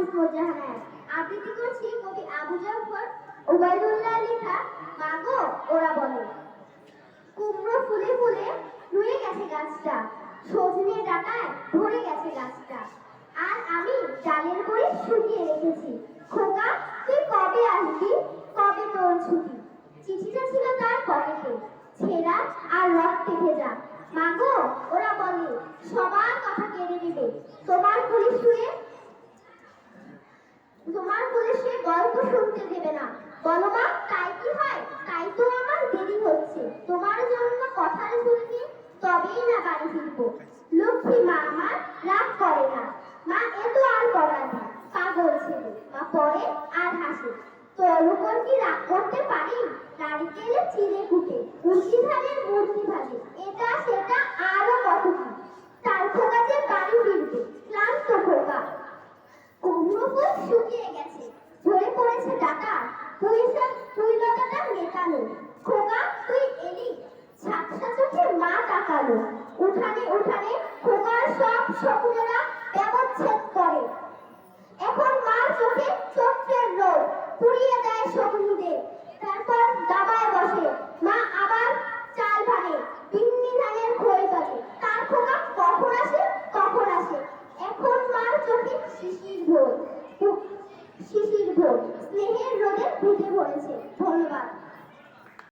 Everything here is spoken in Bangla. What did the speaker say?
ইসমত জাহানায় আবৃত্তি করছি কবি আবু জাফর ওবায়দুল্লাহ লেখা মাগো ওরা বলে। কুমড়ো ফুলে ফুলে নুয়ে গেছে গাছটা, সজনে ডাঁটায় ভরে গেছে গাছটা, আর আমি ডালের বড়ি শুকিয়ে রেখেছি। খোকা তুই কবে আসবি, কবে তোর ছুটি? চিঠিটা ছিল তার পকেটে, ছেঁড়া আর রক্তে ভেজা। মাগো ওরা বলে সবার কথা কেড়ে নেবে, তোমার কোলে শুয়ে গল্প শুনতে দেবে না। বলো মা তাই কি হয়? তাই তো আমার দেরি হচ্ছে, তোমার জন্য কথার ঝুলকে তবেই না বাড়ি ফিরবো। লক্ষ্মী মা আমার রাগ করে না, মা এত আর করার না, পাগল ছেলে। মা পড়ে আর হাসে, তোর উপর কি রাগ করতে পারি? নারিকেলে চিড়ে কুটে, মুরগি ধানের মুরগি ভাজে, এটা সেটা আরো কত কি। তার খোকা যে বাড়ি ফিরবে, ক্লান্ত খোকা। কুমড়ো ফুল শুকিয়ে গেছে, ঝরে পড়েছে ডাটা, পুঁই লতাটা মেটানো। খোকা তুই এলি, ঝাপসা চোখে মা তাকালো। উঠানে উঠানে খোকার সব শকুনেরা ব্যবচ্ছেদ করে। এখন মার চোখে চোখের রোদ পুড়িয়ে